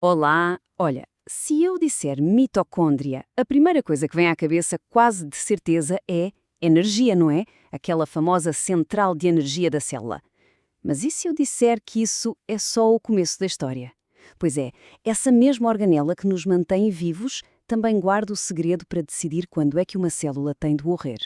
Olá, olha, se eu disser mitocôndria, a primeira coisa que vem à cabeça, quase de certeza, é energia, não é? Aquela famosa central de energia da célula. Mas e se eu disser que isso é só o começo da história? Pois é, essa mesma organela que nos mantém vivos também guarda o segredo para decidir quando é que uma célula tem de morrer.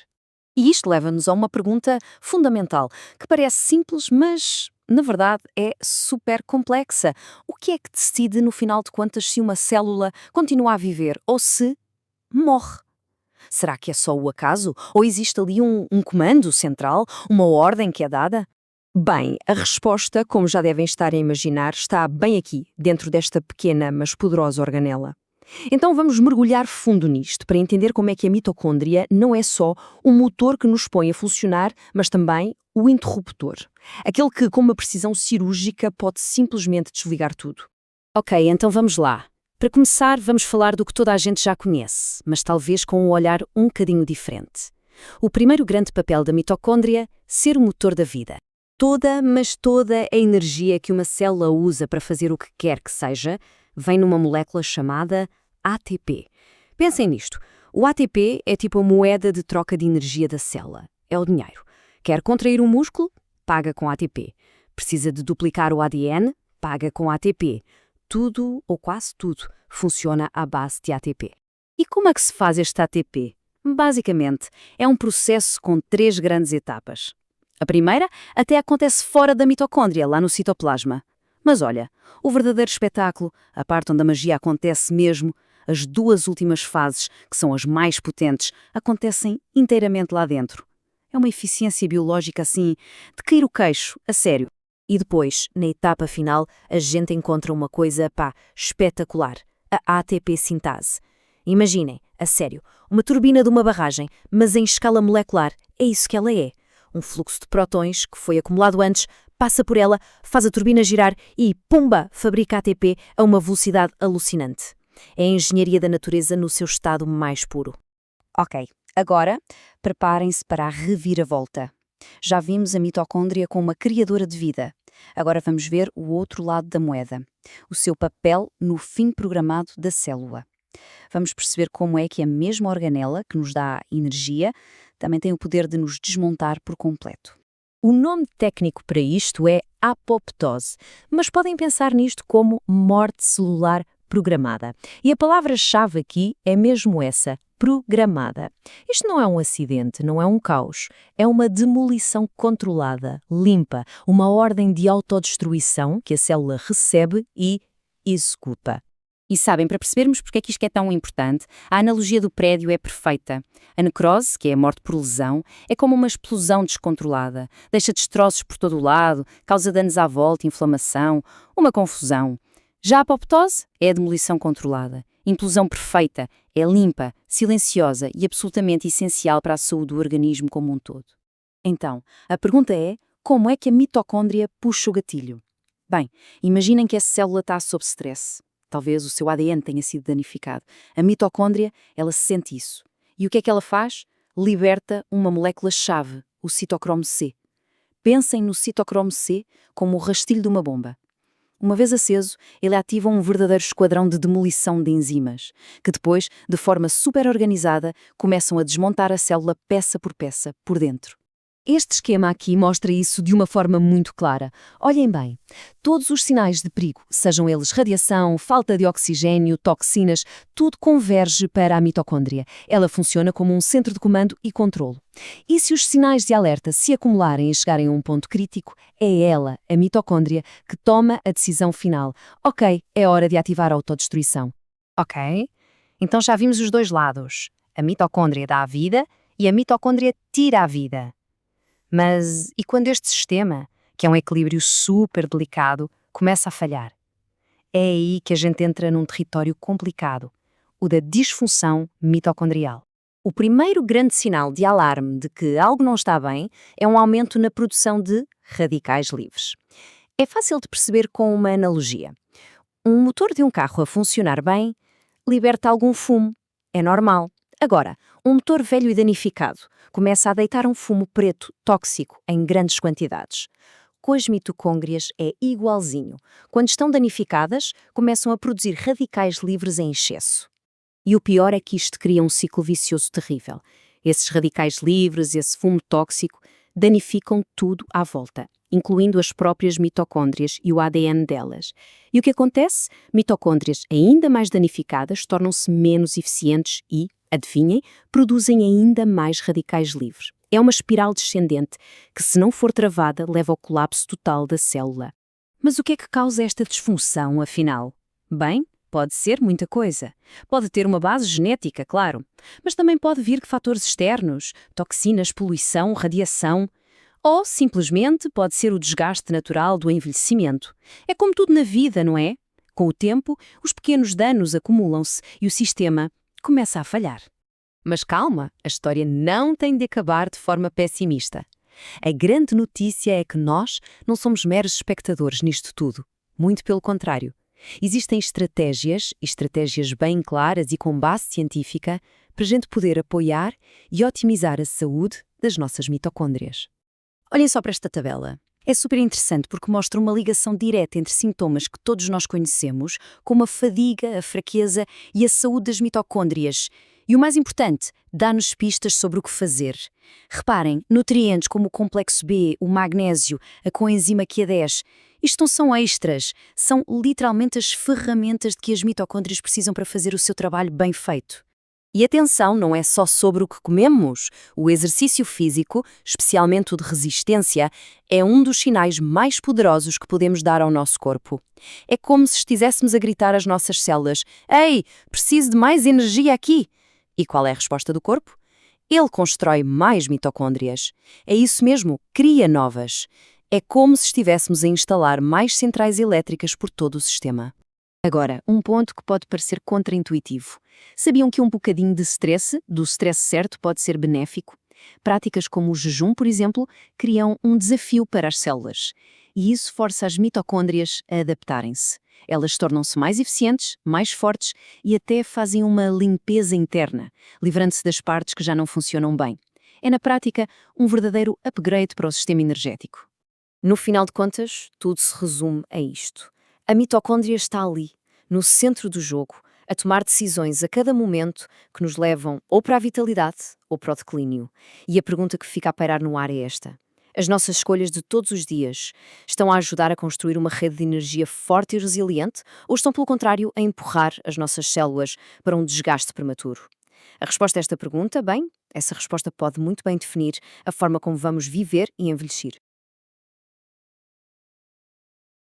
E isto leva-nos a uma pergunta fundamental, que parece simples, mas, na verdade, é super complexa. O que é que decide, no final de contas, se uma célula continua a viver ou se morre? Será que é só o acaso? Ou existe ali um comando central, uma ordem que é dada? Bem, a resposta, como já devem estar a imaginar, está bem aqui, dentro desta pequena mas poderosa organela. Então vamos mergulhar fundo nisto para entender como é que a mitocôndria não é só o motor que nos põe a funcionar, mas também o interruptor. Aquele que, com uma precisão cirúrgica, pode simplesmente desligar tudo. Ok, então vamos lá. Para começar, vamos falar do que toda a gente já conhece, mas talvez com um olhar um bocadinho diferente. O primeiro grande papel da mitocôndria, ser o motor da vida. Mas toda a energia que uma célula usa para fazer o que quer que seja, vem numa molécula chamada ATP. Pensem nisto. O ATP é tipo a moeda de troca de energia da célula. É o dinheiro. Quer contrair um músculo? Paga com ATP. Precisa de duplicar o ADN? Paga com ATP. Tudo, ou quase tudo, funciona à base de ATP. E como é que se faz este ATP? Basicamente, é um processo com 3 grandes etapas. A primeira até acontece fora da mitocôndria, lá no citoplasma. Mas olha, o verdadeiro espetáculo, a parte onde a magia acontece mesmo, as 2 últimas fases, que são as mais potentes, acontecem inteiramente lá dentro. É uma eficiência biológica assim, de cair o queixo, a sério. E depois, na etapa final, a gente encontra uma coisa, espetacular. A ATP sintase. Imaginem, a sério, uma turbina de uma barragem, mas em escala molecular. É isso que ela é. Um fluxo de prótons que foi acumulado antes, passa por ela, faz a turbina girar e, pumba, fabrica ATP a uma velocidade alucinante. É a engenharia da natureza no seu estado mais puro. Ok, agora preparem-se para a reviravolta. Já vimos a mitocôndria como uma criadora de vida. Agora vamos ver o outro lado da moeda, o seu papel no fim programado da célula. Vamos perceber como é que a mesma organela que nos dá energia também tem o poder de nos desmontar por completo. O nome técnico para isto é apoptose, mas podem pensar nisto como morte celular programada. E a palavra-chave aqui é mesmo essa, programada. Isto não é um acidente, não é um caos. É uma demolição controlada, limpa, uma ordem de autodestruição que a célula recebe e executa. E sabem, para percebermos porque é que isto é tão importante, a analogia do prédio é perfeita. A necrose, que é a morte por lesão, é como uma explosão descontrolada. Deixa destroços por todo o lado, causa danos à volta, inflamação, uma confusão. Já a apoptose é a demolição controlada. Implosão perfeita, é limpa, silenciosa e absolutamente essencial para a saúde do organismo como um todo. Então, a pergunta é, como é que a mitocôndria puxa o gatilho? Bem, imaginem que essa célula está sob stress. Talvez o seu ADN tenha sido danificado. A mitocôndria, ela sente isso. E o que é que ela faz? Liberta uma molécula-chave, o citocromo C. Pensem no citocromo C como o rastilho de uma bomba. Uma vez aceso, ele ativa um verdadeiro esquadrão de demolição de enzimas, que depois, de forma super organizada, começam a desmontar a célula peça por peça, por dentro. Este esquema aqui mostra isso de uma forma muito clara. Olhem bem, todos os sinais de perigo, sejam eles radiação, falta de oxigênio, toxinas, tudo converge para a mitocôndria. Ela funciona como um centro de comando e controlo. E se os sinais de alerta se acumularem e chegarem a um ponto crítico, é ela, a mitocôndria, que toma a decisão final. Ok, é hora de ativar a autodestruição. Ok? Então já vimos os 2 lados. A mitocôndria dá a vida e a mitocôndria tira a vida. Mas e quando este sistema, que é um equilíbrio super delicado, começa a falhar? É aí que a gente entra num território complicado, o da disfunção mitocondrial. O primeiro grande sinal de alarme de que algo não está bem é um aumento na produção de radicais livres. É fácil de perceber com uma analogia. Um motor de um carro a funcionar bem liberta algum fumo. É normal. Agora, um motor velho e danificado começa a deitar um fumo preto tóxico em grandes quantidades. Com as mitocôndrias é igualzinho. Quando estão danificadas, começam a produzir radicais livres em excesso. E o pior é que isto cria um ciclo vicioso terrível. Esses radicais livres, esse fumo tóxico, danificam tudo à volta, incluindo as próprias mitocôndrias e o ADN delas. E o que acontece? Mitocôndrias ainda mais danificadas tornam-se menos eficientes e, adivinhem, produzem ainda mais radicais livres. É uma espiral descendente que, se não for travada, leva ao colapso total da célula. Mas o que é que causa esta disfunção, afinal? Bem, pode ser muita coisa. Pode ter uma base genética, claro, mas também pode vir de fatores externos, toxinas, poluição, radiação. Ou, simplesmente, pode ser o desgaste natural do envelhecimento. É como tudo na vida, não é? Com o tempo, os pequenos danos acumulam-se e o sistema começa a falhar. Mas calma, a história não tem de acabar de forma pessimista. A grande notícia é que nós não somos meros espectadores nisto tudo. Muito pelo contrário. Existem estratégias, e estratégias bem claras e com base científica, para a gente poder apoiar e otimizar a saúde das nossas mitocôndrias. Olhem só para esta tabela. É super interessante porque mostra uma ligação direta entre sintomas que todos nós conhecemos, como a fadiga, a fraqueza e a saúde das mitocôndrias. E o mais importante, dá-nos pistas sobre o que fazer. Reparem, nutrientes como o complexo B, o magnésio, a coenzima Q10, isto não são extras, são literalmente as ferramentas de que as mitocôndrias precisam para fazer o seu trabalho bem feito. E atenção, não é só sobre o que comemos. O exercício físico, especialmente o de resistência, é um dos sinais mais poderosos que podemos dar ao nosso corpo. É como se estivéssemos a gritar às nossas células: "Ei, preciso de mais energia aqui!" E qual é a resposta do corpo? Ele constrói mais mitocôndrias. É isso mesmo, cria novas. É como se estivéssemos a instalar mais centrais elétricas por todo o sistema. Agora, um ponto que pode parecer contraintuitivo. Sabiam que um bocadinho de stress, do stress certo, pode ser benéfico? Práticas como o jejum, por exemplo, criam um desafio para as células. E isso força as mitocôndrias a adaptarem-se. Elas tornam-se mais eficientes, mais fortes e até fazem uma limpeza interna, livrando-se das partes que já não funcionam bem. É, na prática, um verdadeiro upgrade para o sistema energético. No final de contas, tudo se resume a isto. A mitocôndria está ali, no centro do jogo, a tomar decisões a cada momento que nos levam ou para a vitalidade ou para o declínio. E a pergunta que fica a pairar no ar é esta. As nossas escolhas de todos os dias estão a ajudar a construir uma rede de energia forte e resiliente ou estão, pelo contrário, a empurrar as nossas células para um desgaste prematuro? A resposta a esta pergunta, bem, essa resposta pode muito bem definir a forma como vamos viver e envelhecer.